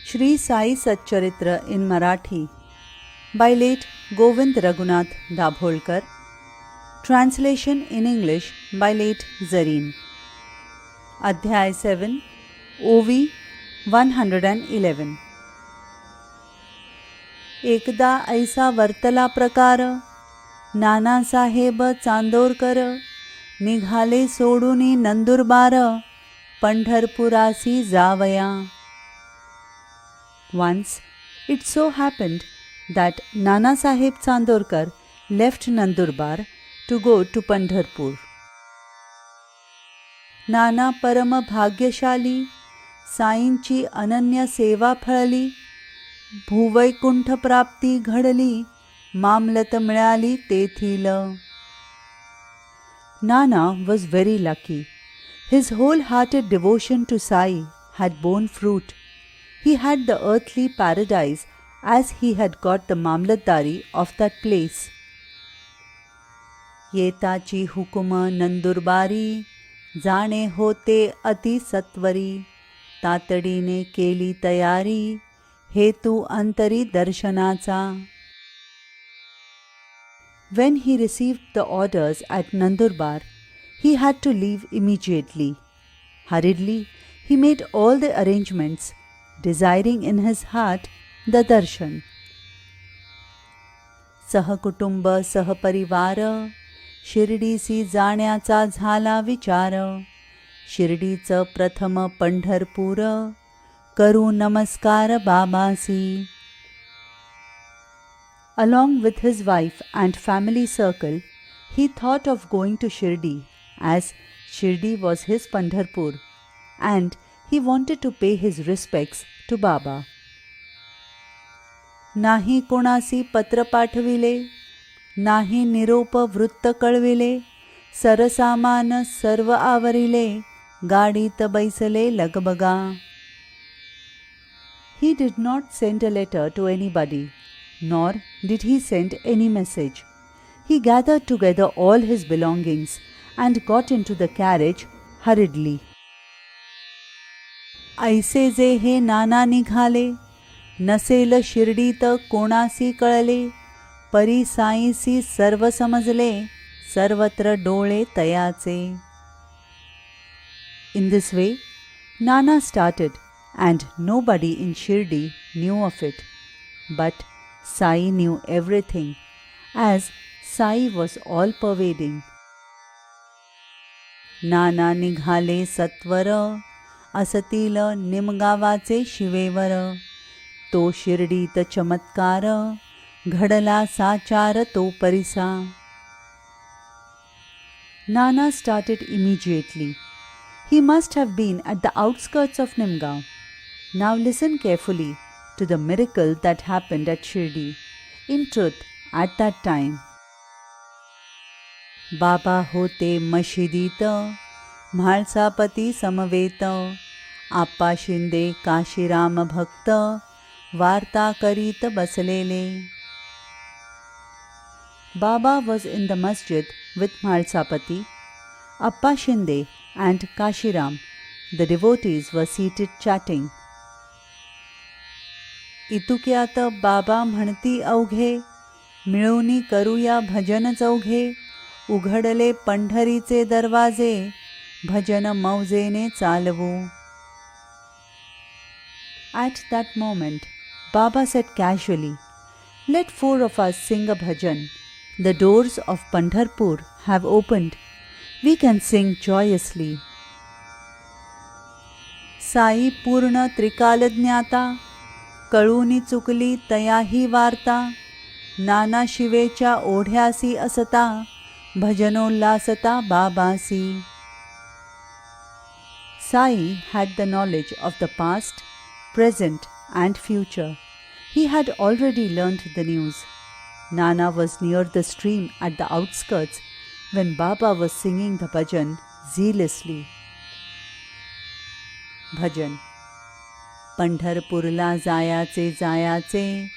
Shri Sai Satcharitra in Marathi by late Govind Raghunath Dabholkar. Translation in English by late Zareen. Adhyay 7, OV 111. एकदा ऐसा वर्तला प्रकार, नानासाहेब चांदोरकर निघाले सोडूनी Nandurbar, पंढरपुरासी जावया. Once it so happened that Nanasaheb Chandorkar left Nandurbar to go to Pandharpur. नाना परम भाग्यशाली, साईंची अनन्य सेवा फळली, भूवैकुंठ प्राप्ती घडली, मामलत मिळाली तेथील. Nana was very lucky. His wholehearted devotion to Sai had borne fruit. He had the earthly paradise as he had got the mamlatdari of that place. येताची हुकुम नंदुरबारी, जाणे होते अति सत्वरी, तातडीने केली तयारी, हेतू अंतरी दर्शनाचा. When he received the orders at Nandurbar, he had to leave immediately. Hurriedly, he made all the arrangements, desiring in his heart the darshan. सहकुटुंब सहपरिवार, शिर्डीसी जाण्याचा झाला विचार. शिर्डीचं प्रथम पंढरपूर, करू नमस्कार बाबासी. Along with his wife and family circle, he thought of going to Shirdi, as Shirdi was his Pandharpur, and he wanted to pay his respects to Baba. नाही कोणासी पत्र पाठविले, नाही निरोप वृत्त कळविले, सरसामान सर्व आवरिले, गाडीत बैसले लगबगा. He did not send a letter to anybody, nor did he send any message. He gathered together all his belongings and got into the carriage hurriedly. ऐसे जे हे नाना निघाले, नसेल शिर्डीत कोणासी कळले, परी साईसी सर्व समजले, सर्वत्र डोळे तयाचे. In this way, Nana started, and nobody in Shirdi knew of it. But Sai knew everything, as Sai was all-pervading. नाना निघाले सत्वर, असतील निमगावाचे शिवेवर, तो शिर्डीत चमत्कार, घडला साचार तो परिसा. Nana started immediately. He must have been at the outskirts of Nimgaon. Now listen carefully to the miracle that happened at Shirdi. In truth, at that time, बाबा होते मशिदीत, म्हाळसापती समवेत, आप्पा शिंदे काशीराम भक्त, वार्ता करीत बसलेले. Baba was in the masjid with Mhalsapati, Appa Shinde and Kashiram. The devotees were seated chatting. इतुक्यात बाबा म्हणती अवघे, मिळूनी करूया भजन चौघे, उघडले पंढरीचे दरवाजे, भजन मौजेने चालवू. At that moment, Baba said casually, "Let 4 of us sing a bhajan. The doors of Pandharpur have opened. We can sing joyously." Sai पूर्ण त्रिकालज्ञाता, कळूनी चुकली तयाही वार्ता, नाना शिवेच्या ओढ्यासी असता, भजनोल्लासता बाबासी. Sai had the knowledge of the past, present and future. He had already learnt the news. Nana was near the stream at the outskirts when Baba was singing the bhajan zealously. Bhajan. पंढरपूरला जायाचे जायाचे,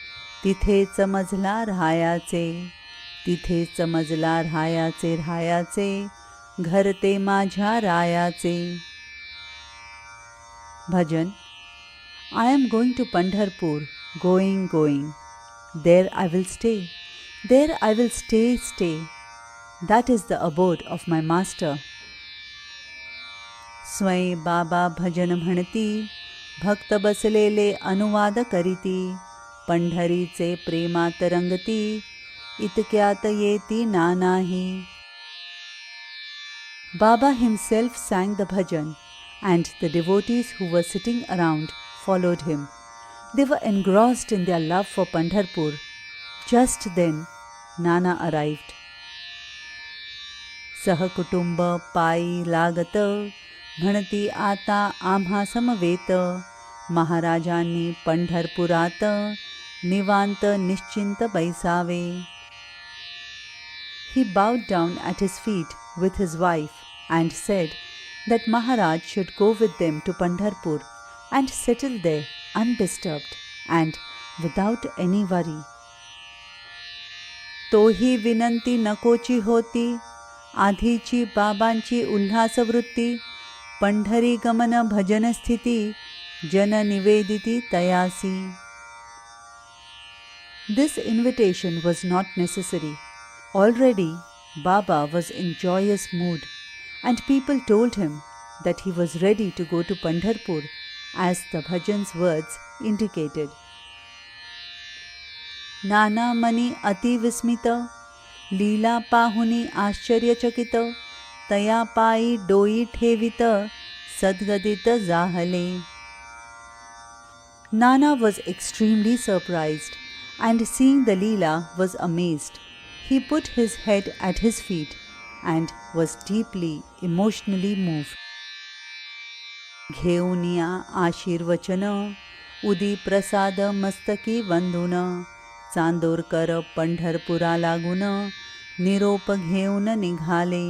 तिथेच मजला राहायाचे, तिथेच मजला राहायाचे राहायाचे, घर ते माझ्या रायाचे. भजन. I am going to Pandharpur, going. There I will stay. There I will stay. That is the abode of my master. स्वयं बाबा भजन म्हणती, भक्त बसलेले अनुवाद करीती, पंढरीचे प्रेमात रंगती, इतक्यात येती नानाही. Baba himself sang the bhajan, and the devotees who were sitting around followed him. They were engrossed in their love for Pandharpur. Just then, Nana arrived. सहकुटुंब पायी लागत, म्हणती आता आम्हा समवेत, महाराजांनी पंढरपुरात, निवांत निश्चिंत बैसावे. He bowed down at his feet with his wife and said that Maharaj should go with them to Pandharpur and settle there undisturbed and without any worry. तोही विनंती नकोची होती, आधीची बाबांची उल्हासवृत्ती, पंढरी गमन भजन स्थिती, जन निवेदिती तयासी. This invitation was not necessary. Already Baba was in joyous mood, and people told him that he was ready to go to Pandharpur, as the bhajan's words indicated. Nana money अति विस्मित, लीला पाहुनी आश्चर्यचकित, तया पायी डोई ठेवित, सद्गदित जाहले. Nana was extremely surprised, and seeing the Leela was amazed. He put his head at his feet and was deeply emotionally moved. घेऊनिया आशीर्वचन, उदी प्रसाद मस्तकी वंदून, चांदोरकर पंढरपुरा लागून, निरोप घेऊन निघाले.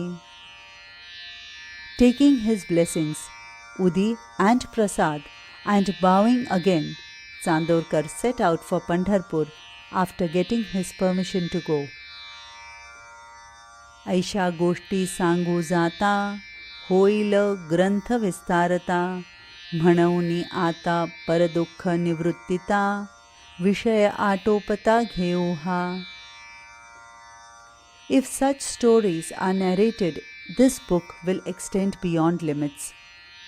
Taking his blessings, Udi and Prasad, and bowing again, Chandorkar set out for Pandharpur after getting his permission to go. ऐशा गोष्टी सांगू जाता, होईल ग्रंथ विस्तारता, म्हणूनी आता परदुःख निवृत्तिता, विषय आटोपता घेऊ हा. If such stories are narrated, this book will extend beyond limits.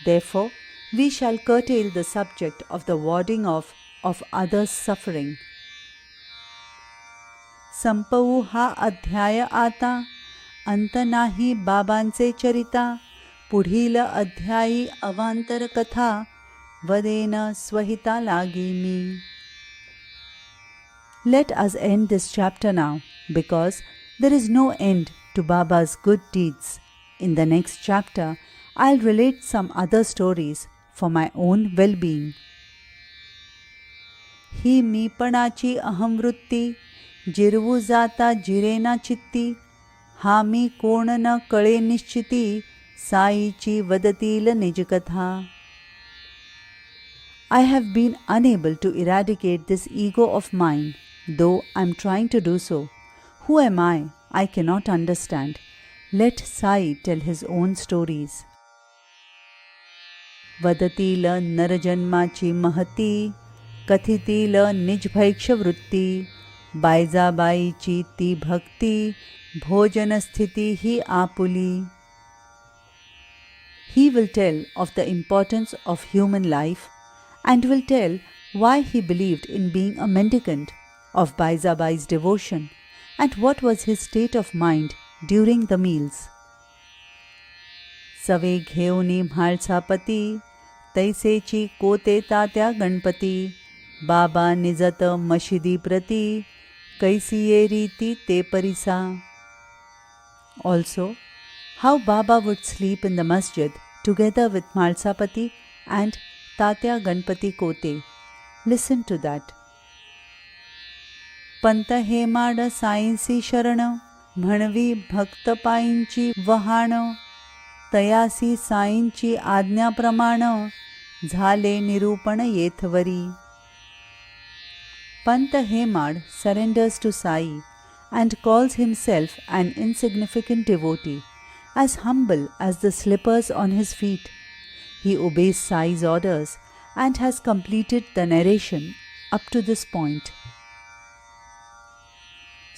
Therefore, we shall curtail the subject of the warding off of others' suffering. संपवू हा अध्याय आता, अंत नाही बाबांचे चरिता, पुढील अध्यायी अवांतर कथा, वदेन स्वहिता लागी मी. Let us end this chapter now, because there is no end to Baba's good deeds. In the next chapter, I'll relate some other stories for my own well-being. ही मीपणाची अहंवृत्ती, जिरवू जाता जिरेना चित्ती, हा मी कोण न कळे निश्चिती, साईची वदतील निजकथा. I have been unable to eradicate this ego of mine, though I am trying to do so. Who am I? I cannot understand. Let Sai tell his own stories. वदतील नरजन्माची महती, कथितील निजभैक्ष वृत्ती, बायजाबाईची ती भक्ती, भोजन स्थिती ही आपुली. He will tell of the importance of human life and will tell why he believed in being a mendicant, of Baizabai's devotion, and what was his state of mind during the meals. सवे घेऊनी म्हाळसापती, तैसेची कोते तात्या गणपती, बाबा निजत मशिदी प्रती, कैसिये रीती ते परिसा. Also, how Baba would sleep in the masjid together with Malsapati and Tatya Ganpati Kote. Listen to that. Pant हे माड साईंसी शरण, म्हणवी भक्त पायींची वहाण, तयासी साईंची आज्ञाप्रमाण, झाले निरूपण येथवरी. Pant Hemad surrenders to Sai and calls himself an insignificant devotee, as humble as the slippers on his feet. He obeys Sai's orders and has completed the narration up to this point.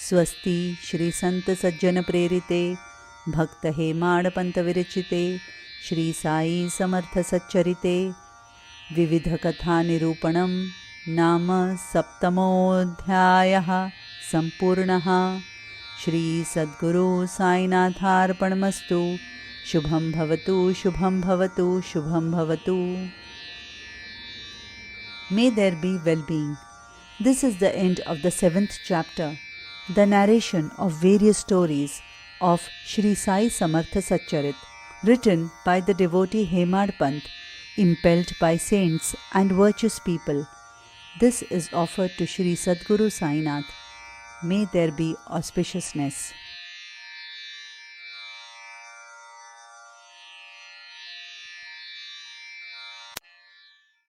स्वस्ति श्री संत सज्जन प्रेरिते भक्त हेमाड पंत विरचिते श्री साई समर्थ सच्चरिते विविध कथा निरूपणं नाम सप्तमोऽध्यायः सम्पूर्णः। श्री सद्गुरु साईनाथार्पणमस्तु। शुभं भवतु शुभं भवतु शुभं भवतु। May there be well-being. This is the end of the 7th chapter, the narration of various stories of Shri Sai Samartha Satcharit, written by the devotee Hemad Pant, impelled by saints and virtuous people. This is offered to Shri Sadguru Sainath. May there be auspiciousness.